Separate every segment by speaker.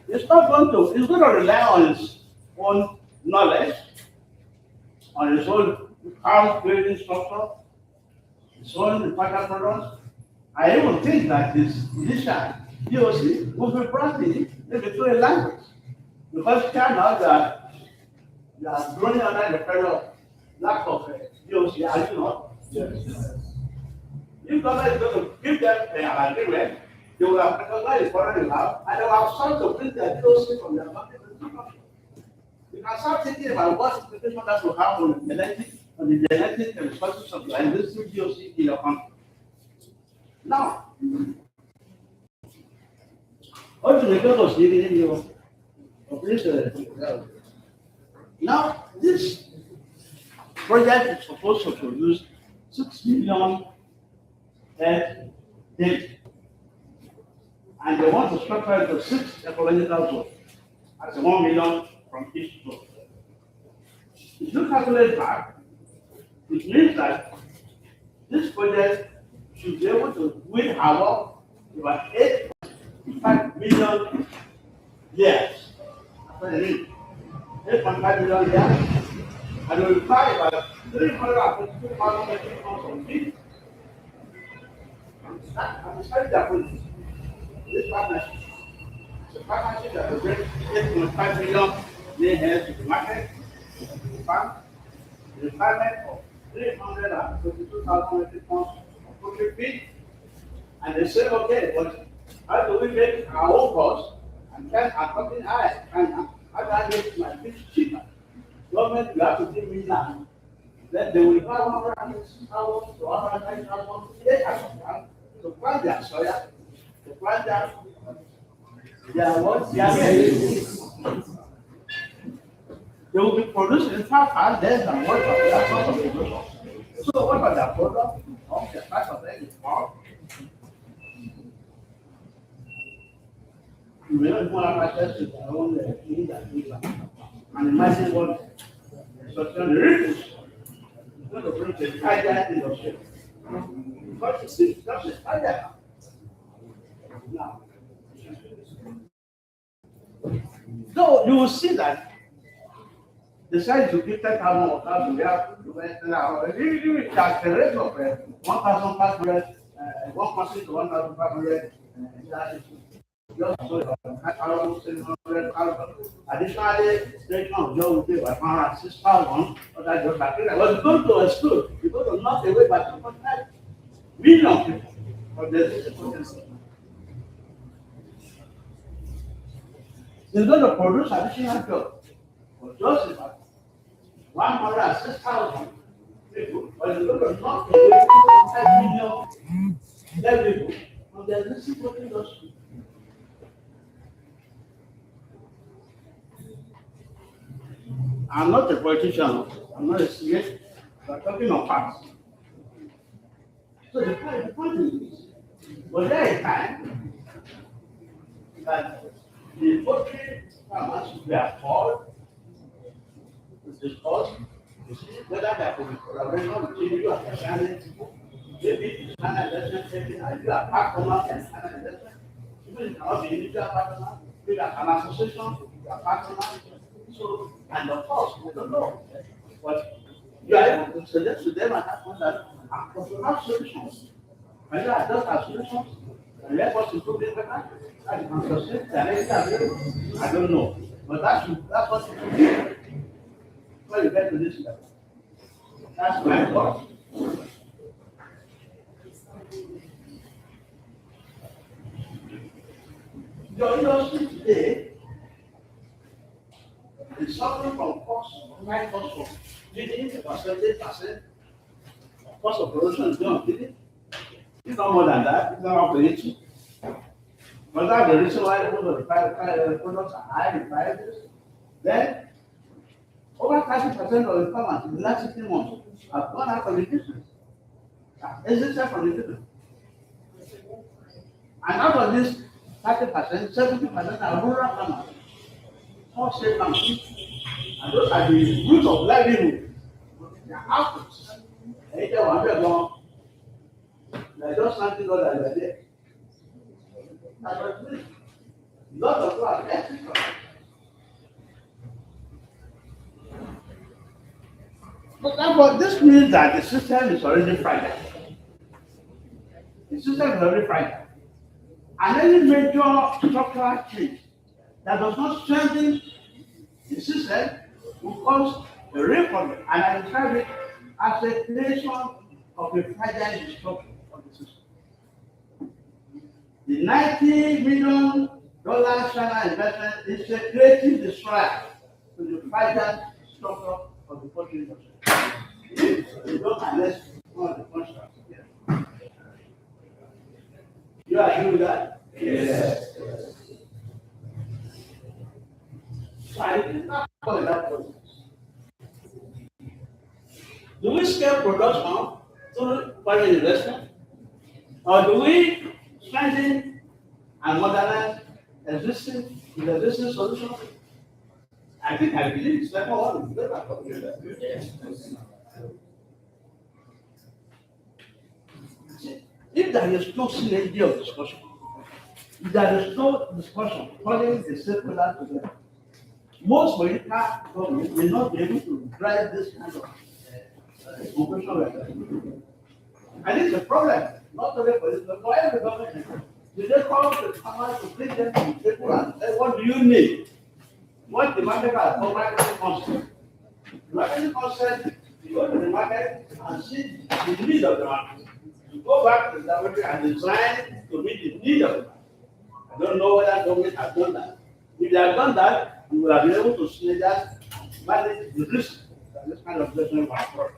Speaker 1: It's not going to, it's going to rely on its own knowledge, on its own house building structure, its own important products. I even think that this initial DOC will be brought in maybe through a language. Because China, they are growing under the pressure of lack of DOC, are you not?
Speaker 2: Yes.
Speaker 1: If government is going to give them an agreement, they will have recognized the foreign you have, and they will have sought to bring their DOC from their market into the country. You can start thinking about what implication that will have on the genetic resources of the industrial DOC in your country. Now, what do we go to see in your now, this project is supposed to produce 6 million head daily. And they want to structure it to 6 ecological zones at 1 million from each zone. If you calculate that, it means that this project should be able to win havoc about 8.5 million years. After the read, 8.5 million years, and will require about 352,000 metric tons of meat. I'm deciding that with this partnership. It's a partnership that will bring 8.5 million lay hens to the market, the farm, the requirement of 322,000 metric tons of poultry feed. And they say, okay, but how do we make our own cost and then are talking high? And how do I make my fish cheaper? Government, you have to give me now. Then they will buy 160,000 to 190,000 acres to plant their soya, to plant their what? They will be producing far less than what of their cost of production. So what are their products? The price of them is small. You may not even have access to their own things and LIFA. And imagine what such a rich is going to bring to the entire industry. Because you see, that's the idea. Now, so you will see that the size to give 10,000 or 1,000, we have to charge the rate of 1,500, 1% to 1,500. Just so additionally, station of job will pay by 6,000, but that's just bacteria. But you go to a school, you go to knock away by 2.5 million people. But there's a potential. It's going to produce additional jobs. But just about 106,000 people, but it's going to knock away 2.5 million people from the existing industry. I'm not a politician, I'm not a CA, we're talking of facts. So the point is, was there a time that the poultry farmers were called to discuss to see whether there could be collaboration between you and the Shannon people? Maybe the Shannon investment taking, are you a partner and Shannon investment? Even if you cannot be individual partner, maybe an association, a partner. So, and of course, we don't know. But you are able to suggest to them at that point that we have solutions. When you adjust our solutions, and let us improve this better, and you can sustain the energy available. I don't know. But that's what you should do. When you get to this level. That's my thought. Your industry today is suffering from high cost of feeding, percentage, cost of production is going to feeding. It's not more than that, it's not up to 80. But that's the reason why most of the products are high in prices. Then, over 30% of the farmers in the last 16 months have gone out of the business. Existed from the business. And out of this 30%, 70% are rural farmers. All state farmers. And those are the roots of livelihood. They are outputs. And they are just something God that they are there. That's what it means. Lot of flour, extra. But therefore, this means that the system is already fragile. The system is already fragile. And any major structural change that does not strengthen the system will cause a real problem. And I describe it as a creation of a fragile destruction of the system. The $90 million China investment is a creative destroyer to the fragile structure of the poultry industry. If you don't unless one of the constructs. Yeah. You agree with that? Yes. So I did not call that process. Do we scale production through foreign investment? Or do we strengthen and modernize existing solutions? I believe it's like one. If there is no synergy of discussion, if there is no discussion calling the stakeholders together, most political governments will not be able to drive this kind of operation. And it's a problem, not only for this, but for every government. They call the farmers to bring them to the table and say, what do you need? What the market has for marketing concept. The marketing concept, you go to the market and see the need of the market. You go back to the laboratory and design to meet the need of the market. I don't know whether government has done that. If they have done that, we will have been able to see that manage the risk that this kind of investment will occur.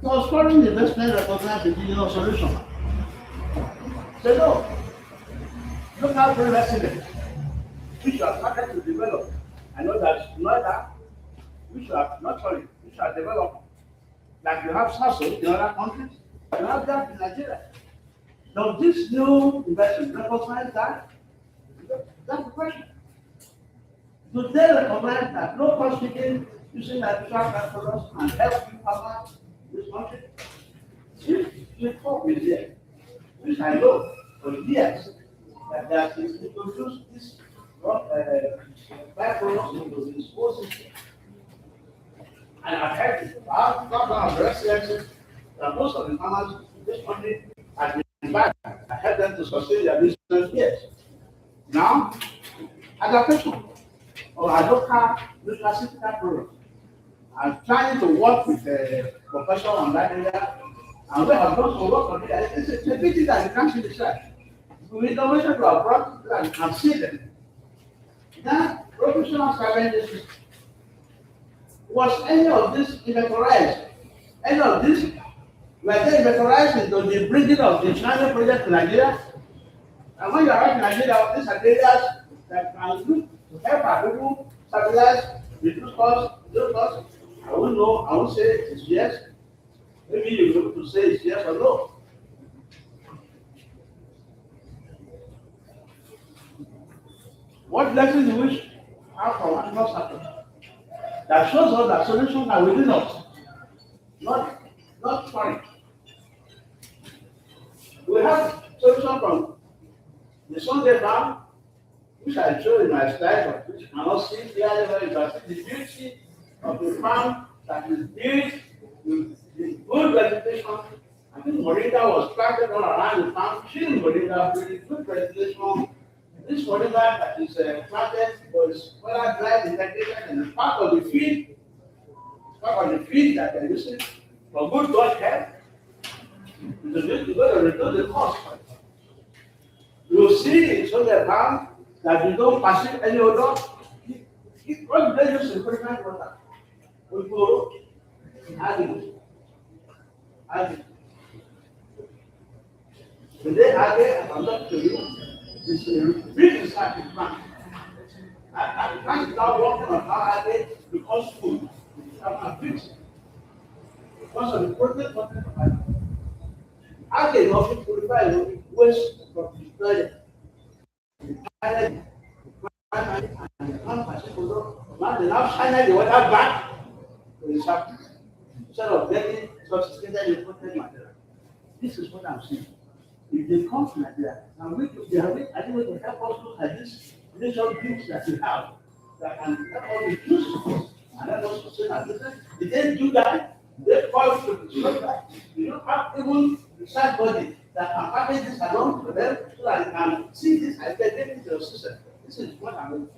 Speaker 1: So foreign investment recognize the digital solution. Say no. Look how progressive which you have started to develop. I know that Noida, which you have developed. Like you have SASO in other countries, you have that in Nigeria. Does this new investment recognize that? That's the question. Do they recognize that low cost speaking using artificial products and help farmers in this country? If the talk is there, which I know for years, that they have introduced this byproducts into this whole system. And I've had I've got one of the residences that most of the farmers in this country have been back. I helped them to sustain their business years. Now, adaptation or local nutraceutical products. I'm trying to work with a professor on that area, and we have done some work on it. It's a pity that you can't see the slide. With innovation to our product and you can see them. That professional challenges. Was any of this inventorized? Any of this were they inventorized into the bringing of the China project to Nigeria? And when you are in Nigeria, these are areas that can do to help our people stabilize, reduce costs. I won't know, I won't say it's yes. Maybe you'll be able to say it's yes or no. What lessons do we have from animal suffering? That shows us that solutions are within us, not foreign. We have solutions from the Sunday farm, which I showed in my slide, which you cannot see clearly when you can see the beauty of the farm that is built with good vegetation. I think moringa was planted all around the farm, shooting moringa with good vegetation. This moringa that is planted was well dry vegetation and part of the feed that they're using for good dog health. It's going to reduce the cost. You will see in Sunday farm that you don't perceive any odor. What do they use in purified water? We go add it. When they add it, I'm not to you. It's a big research in France. And France is now working on how it becomes food. I'm fixed. Because of the protein content of it. How can you purify waste from the toilet? And the Now they now channel the water back to the surface instead of getting sophisticated imported material. This is what I'm saying. If they come to Nigeria, and they have I think they help us look at this nature groups that we have that can help us reduce costs and help us sustain our business. They didn't do that. They call to the structure. You don't have even research body that can package this along for them so that they can see this and get it into the system. This is what I'm doing.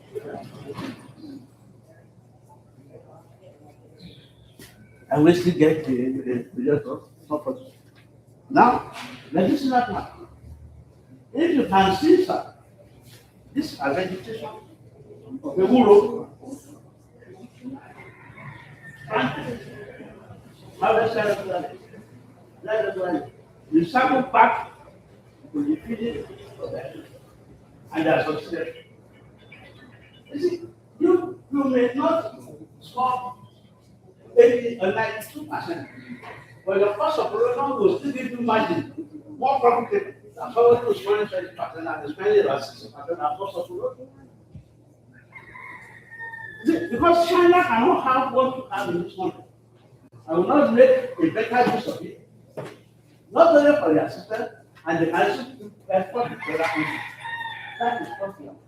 Speaker 1: And we still get the result of now, this is not matter. If you can see, sir, this is vegetation of the wool. You sample back to the feeding and they are successful. You see, you may not score 80 or 92%, but your cost of production will still give you margin more profitable than someone who is spending 20% and is spending about 60% on cost of production. Because China cannot have what you have in this country. I will not make a better use of it, not only for their system, and they can also export it to other countries. That is possible.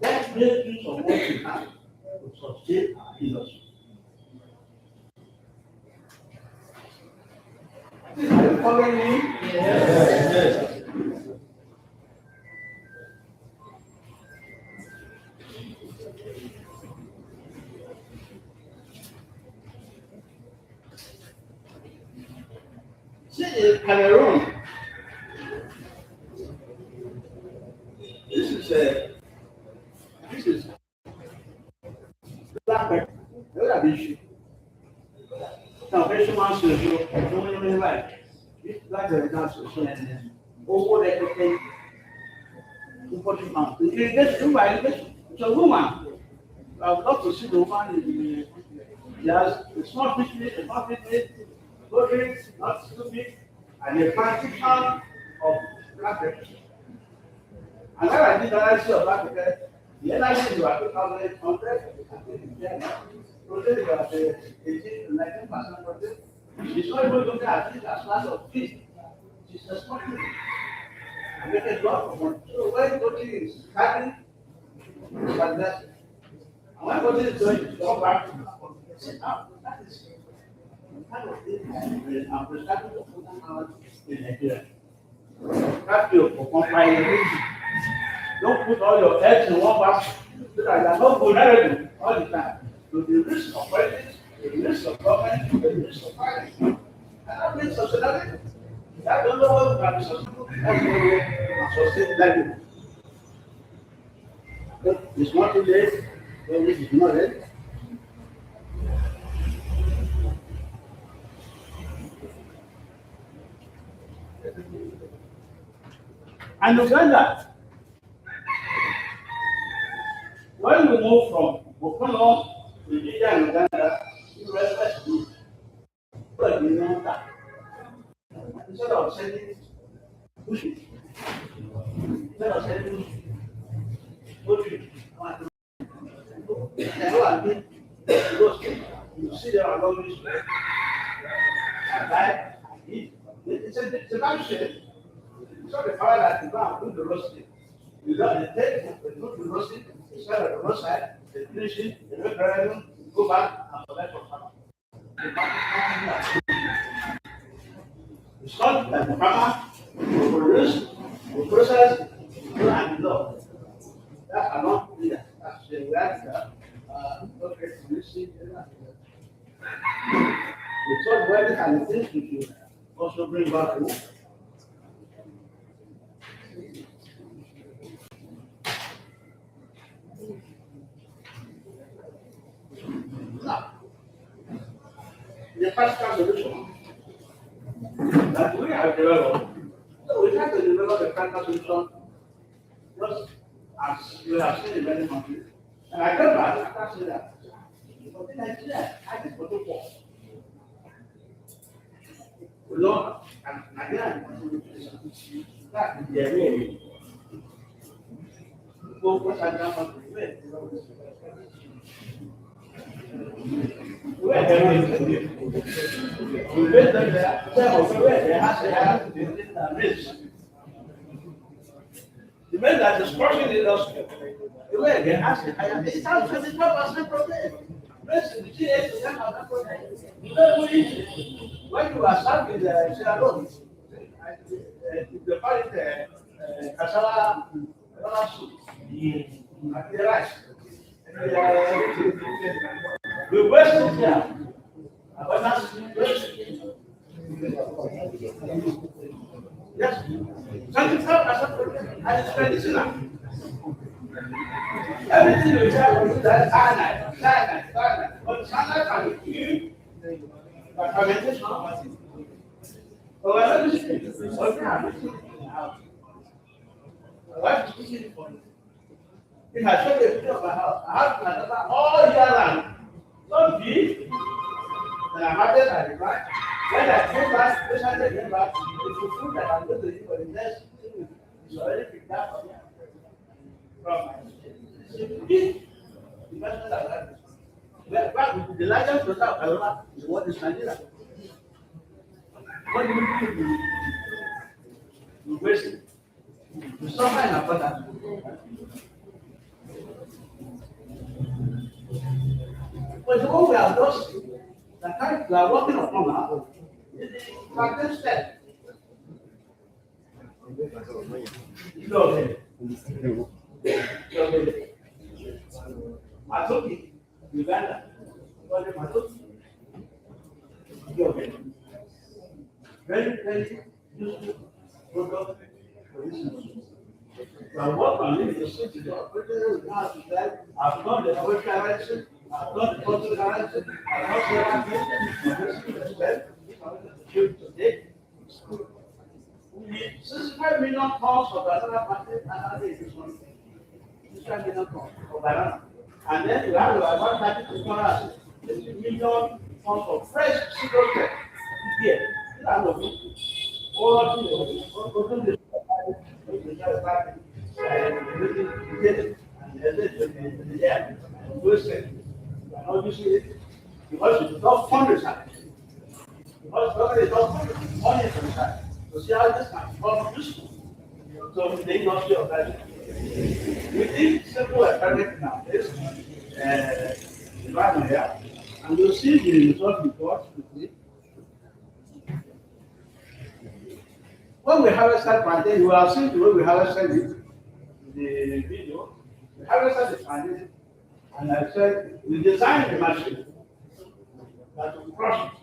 Speaker 1: Let's make use of what we have to sustain our industry. Are you following me? Yes. See, in Cameroon, this is black pepper. Look at this shit. Now, very much to show. Don't even like. This black pepper down to show and over the cooking. Important man. It's a woman. I would love to see the woman. She has a small business, a small business. Poultry, not stupid, and a plantation of black pepper. And when I did the analysis of black pepper, the analysis is about 2,800, protein is about 18 to 19% protein. It's not even looking at it as part of feed. It's a small thing. I make a lot of money. So when protein is cutting, it's like that. And when protein is going to go back, sit down. That is kind of thing I'm prescribing to put out in Nigeria. That's your compiling. Don't put all your eggs in one basket so that you are not vulnerable all the time to the risk of politics, the risk of government, the risk of violence. And that means sustainability. I don't know what can be sustainable. That's the way to sustain livelihood. It's not too late. This is not late. And Uganda, when we move from Bokono to Nigeria and Uganda, you respect me. But you know that. Instead of sending bushes, instead of sending poultry, you see there are long issues. It's a bad shame. So the fire that you go and do the roasting. You got the tape, they do the roasting, they sell at the roadside, they finish it, they make revenue, go back and collect from farmer. It's not that the farmer will produce, will process, will and love. That cannot be that. That's the reality. Okay, you see, it's not where they can think you should also bring back home. Now, the practical solution that we have developed, so we have to develop a practical solution just as we have seen in many countries. And I go back after saying that. But in Nigeria, I just go to war. We know, and Nigeria is that is the way. Go, what's our grandma to do? Where they made them there, where they have the risk. The men that is crushing the industry, where they have the higher, it's not 25% problem. Rest in the GH, they have that problem. You don't do it. When you are serving the Sierra the party, Kasala, soup, and the rice. We waste it here. Yes, 25% and it's medicinal. Everything you tell us that cyanide. But cyanide can be used for fermentation. But we're not using it. If I show you a picture of my house, I have another all year long. Not big, and I have it at the back. When I came back, especially came back, the food that I'm going to eat for the next 2 weeks is already picked up from my big investment that I have. The largest producer of Alona is what is Nigeria. What do you do? You waste it. You suffer in abundance. But the one we have lost, the kind we are working upon now, is the practice step. Matoki, Uganda, Matoki. Very, very useful product for this industry. I work on it, the city, the operator, I've done the poultry direction, I've done the poultry direction, I've done today. We need 65 million pounds of banana market another day this month. 65 million pounds of banana. And then we have about 30 million pounds of fresh cigarette here. All of the because it's not funded side. Because government is not funded money from the side. So see how this can become useful. So the industry of that. We did simple experiment now. This environment here, and you'll see the result report quickly. When we harvested plantain, you have seen the way we harvested it in the video. We harvested the plantain, and I said we designed the machine that will crush it.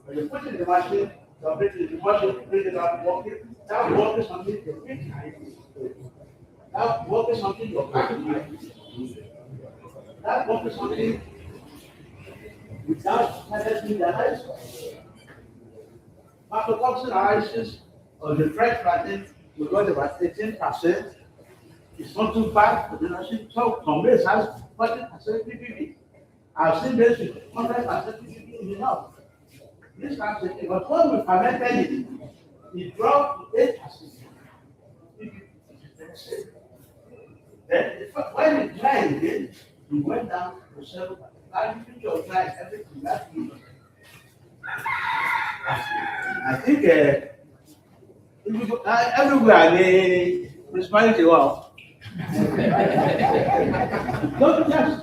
Speaker 1: When you put it in the machine, you operate it, the machine, bring it out, walk it. That walk is something you pick. That walk is something you pack. That walk is something without harvesting the rice. Aflatoxin analysis of the fresh plantain, we got about 18%. It's not too bad, but then I see some base has 40% PPB. I've seen this with 100% PPB enough. This kind of thing, but when we fermented it dropped to 8%. Then when it dried again, it went down to 7%. Now the future of drying everything that's good. I think everywhere they respond to well. Don't just.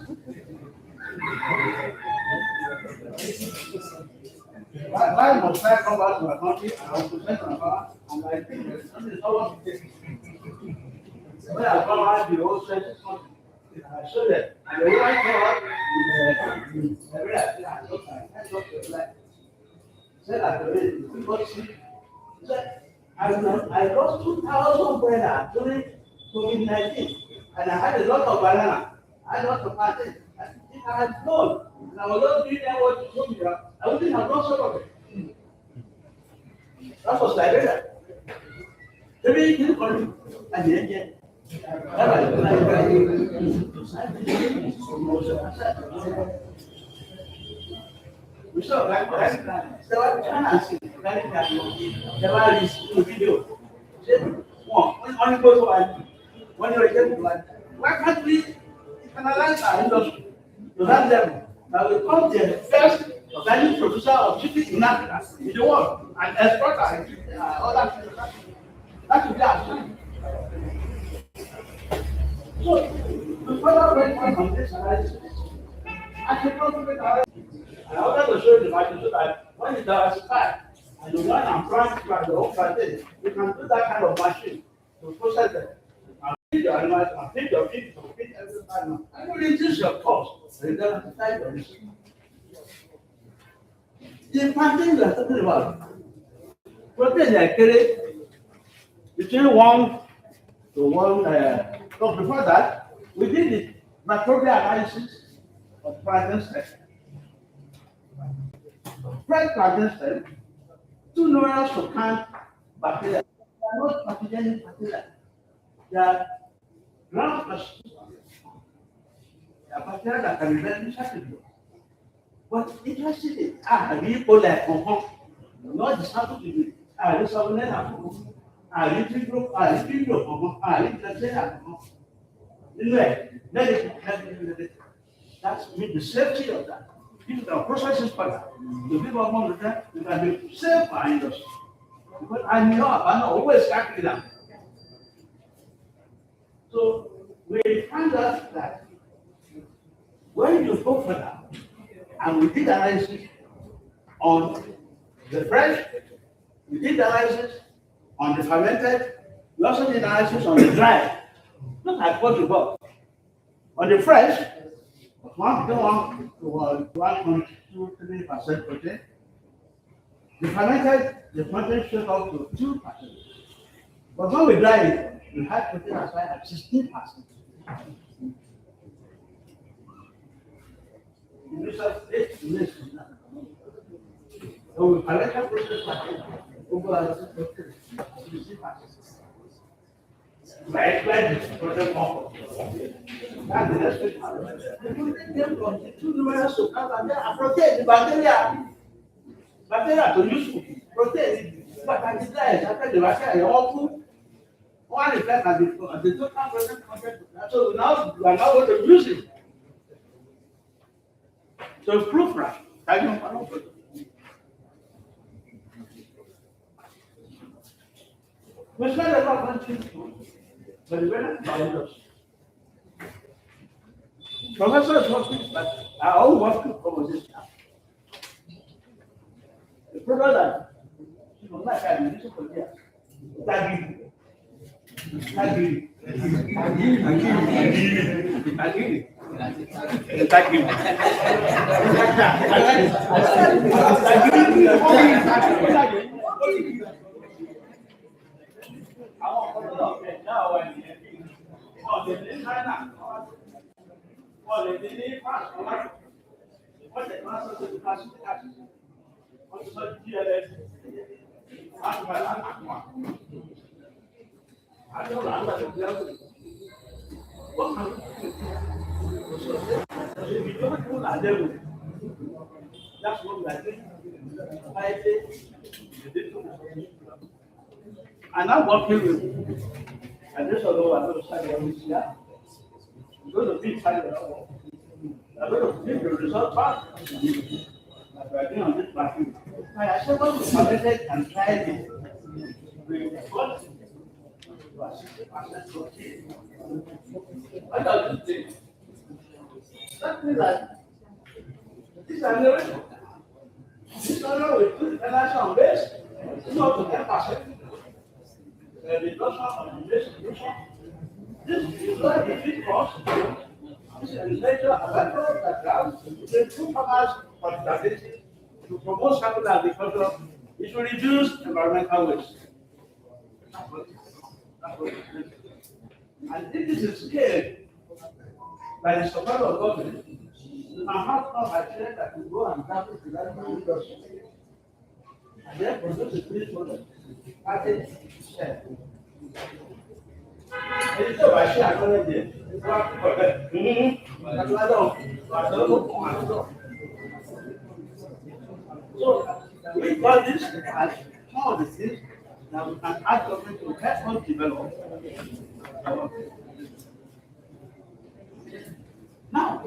Speaker 1: Why must I come back to my country and I was present my father and I think this is not what it takes. When I come out, the whole strength is something. I show them. And the way I come out, said at the rate, I lost 2,000 banana during COVID-19, and I had a lot of banana. I had a lot of plantain. If I had known, and I was not doing that what you told me, I wouldn't have done some of it. That was Liberia. Maybe you didn't call me, and then again. We saw that video. Why can't we analyze our industry to that level? that will become the first organic producer of chicken in Africa, in the world, and export other things. That will be our plan. So, the further went on this analysis, I should not do it. I wanted to show you the machine so that when it's diversified and you want and plant the whole plantain, you can do that kind of machine to process them. And feed your animals and feed your feed to feed every animal. And you reduce your cost. So you don't have to find your risk. The plantain we are talking about, protein they carry between 1 to 1. So before that, we did the microbial analysis of plantain stem. Fresh plantain stem, too numerous to count bacteria. They are not pathogenic bacteria. They are ground bacteria. They are bacteria that can be very susceptible. But interestingly, E. coli, not the sample to be, the salmonella, that's mean the safety of that. If the process is further, the people among the time, you can be safe for industry. Because I'm not always calculating them. So we find out that when you go further, and we did analysis on the fresh, we did analysis on the fermented, we also did analysis on the dry. Not like what you got. On the fresh, 1.1 to 1.23% protein. The fermented, the protein showed up to 2%. But when we dry it, we had protein as high as 16%. So we fermented process like over 16%. Right, protein compound. That's the next one. The two numerous to count and then protein, the bacteria to use protein, but I desire after the bacteria all food. One reflect at the total protein content. So we are now going to use it. So proof right. We spend a lot of money, but the better values. Professor is working, but I all work to cover this now. The product that you know, like I need to put here. That's what we are doing. And I'm working with, and this although I'm going to study on this year, I'm going to be studying I'm going to give the result back. Like we are doing on this platform. I said, what we collected and tried it. We got to 60% protein. What does this mean? That means that this acceleration, this oil will put energy on base, it's not to 10%. The reduction of the base solution. This is why the feed cost. This is a major factor that grabs the two farmers' profitability to promote circular agriculture. It will reduce environmental waste. That's what it is. And if this is scaled by the support of government, you can have some bacteria that will go and damage the animal industry. And then produce a finished product. Package share. And it's a bacteria I don't know. So we got this as some of the things that we can ask government to help us develop. Now,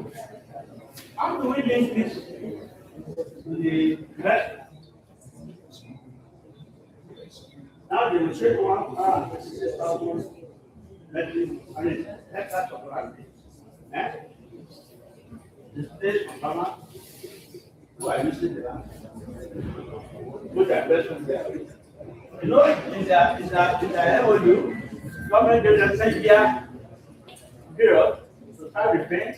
Speaker 1: How do we link this to the rest? Now they will say 1,000 hectares of land. Eh? The state of farmers who are using the land, put their investment there. You know, in the MOU, government gives them 10-year period to start repaying.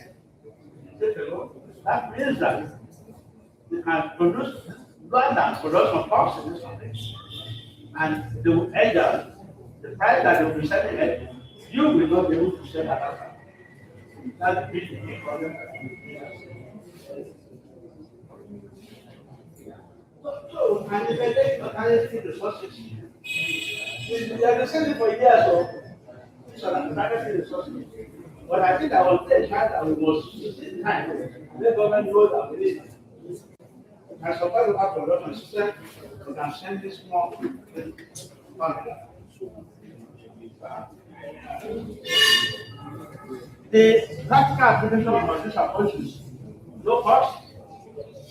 Speaker 1: That means that they can produce land and production costs in this country. And they will end up the price that they will be selling it, you will not be able to sell at that price. That's the big problem. So, and if I take locality resources, they are the same for years, so locality resources. But I think I will take chance that we must use this time. Let government know that we need it. And support local production system, we can send this more the practical application of this approach is low cost,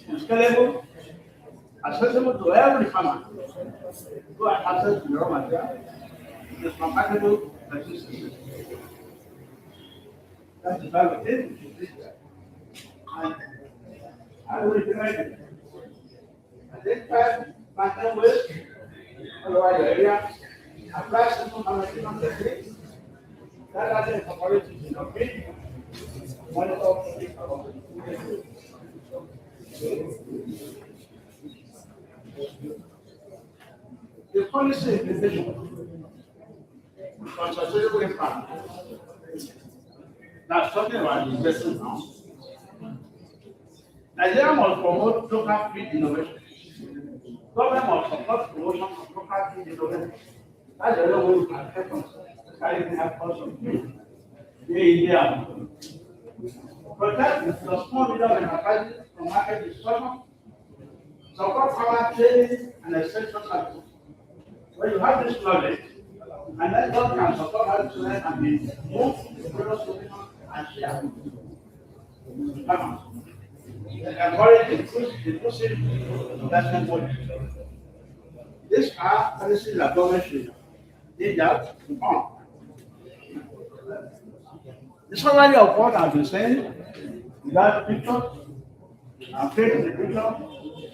Speaker 1: scalable, accessible to every farmer who has access to the raw material, it is compatible with the system. That's the value thing. And how do we implement it? Identify pattern waste, otherwise the area, apply simple management techniques, that are incorporated in the grid, monitor the policy implementation, consultative impact. That's talking about the investment now. Nigeria must promote local feed innovation. Government must support promotion of local feed innovation. That's the only way we can help us. Carry the help us of feed. India. Protect the small medium enterprises from market distortion. Support farmer training and extension services. When you have this knowledge, and then God can support how to learn and be moved to product solution and share. Farmers. Encourage inclusive investment policy. These are policies that government should need that on. The summary of what I've been saying, without picture, and creating the picture,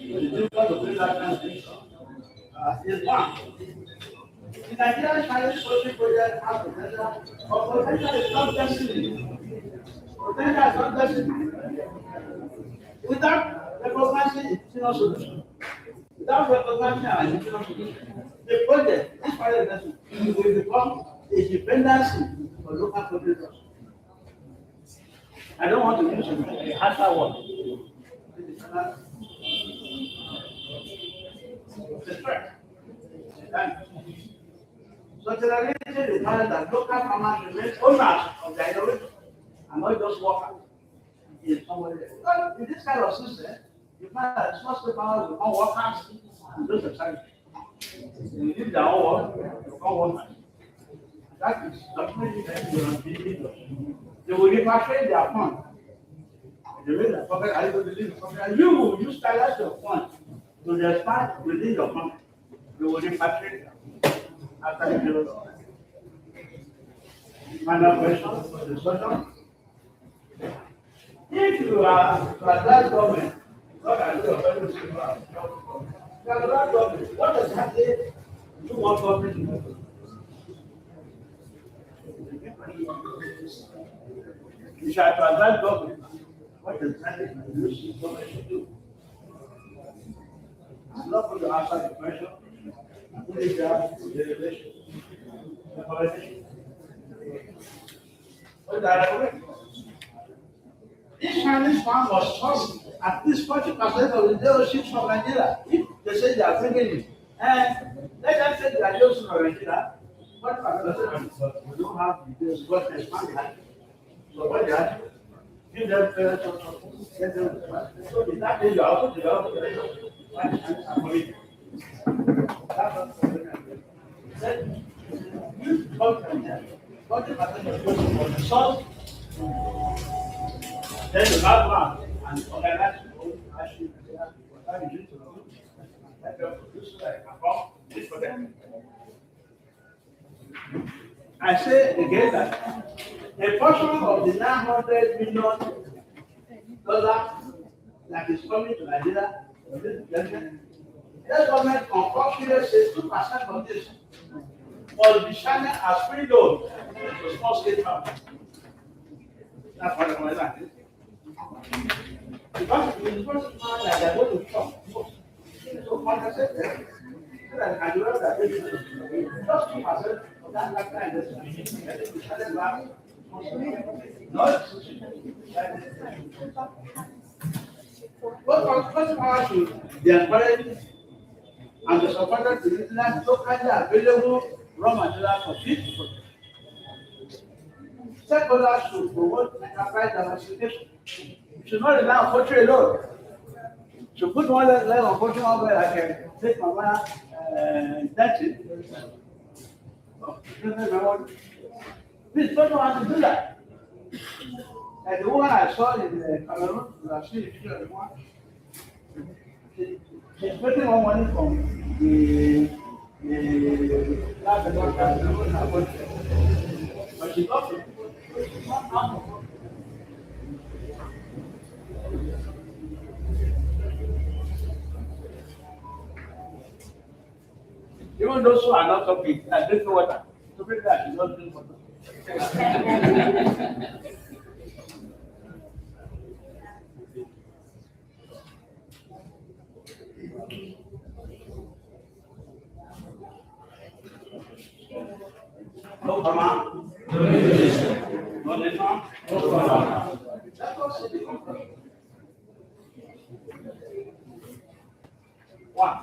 Speaker 1: the difficult to build that kind of picture, is one. The Nigerian Chinese poultry project has potential, but potential is not destiny. Potential is not destiny. Without recognizing institutional solution, without recognizing our institutional solution, the project, this part of the will become a dependency for local producers. I don't want to use a harsher word. It's a threat. So the reality requires that local farmers remain owners of the innovation and not just workers. In this kind of system, you find that small scale farmers become workers and those excited. They leave their own work, they become workers. That is definitely they will repatriate their funds. They raise their pocket, are you going to leave the pocket? And you will use that your funds to expand within your country. You will repatriate them after the period of time. Final question for the discussion. If you are to advise government, what are you very simple? You are advise government, what exactly do you want government to do? You shall advise government, what exactly do you see government should do? I'm not going to answer the question. I'm going to grab the relation, the politician. What direction? This Chinese farm was sourced at least 40% of the dealerships from Nigeria. If they say they are bringing it, and let them say they are just from Nigeria, what we don't have the deals, what they expand behind. So what they have, give them get them. So in that way, you are also developing the relationship. That's what then you talk to them. What the percentage of the source. Then the last one, and organize your own action. What you do to them, let them produce so that I can come this for them. I say again that a portion of the $900 million that is coming to Nigeria, the government unfortunately says 2% of this must be channeled as free loan to small scale farmers. That's what I'm saying. Because it is first time that they're going to shop. So compensate them so that I do that they just 2% of that kind of investment. What customers should be encouraged and be supported to utilize locally available raw materials for feed production. Stakeholders should promote enterprise diversification. We should not rely on poultry alone. Should put one leg on poultry one way I can take my man intensive. Please don't know how to do that. Like the one I saw in Cameroon, you have seen the picture of the one. She's making more money from the lab but she's not. Even those who are not talking, are drinking water. So maybe that she's not drinking water. No command. No nation. No nation. No command. That was the one.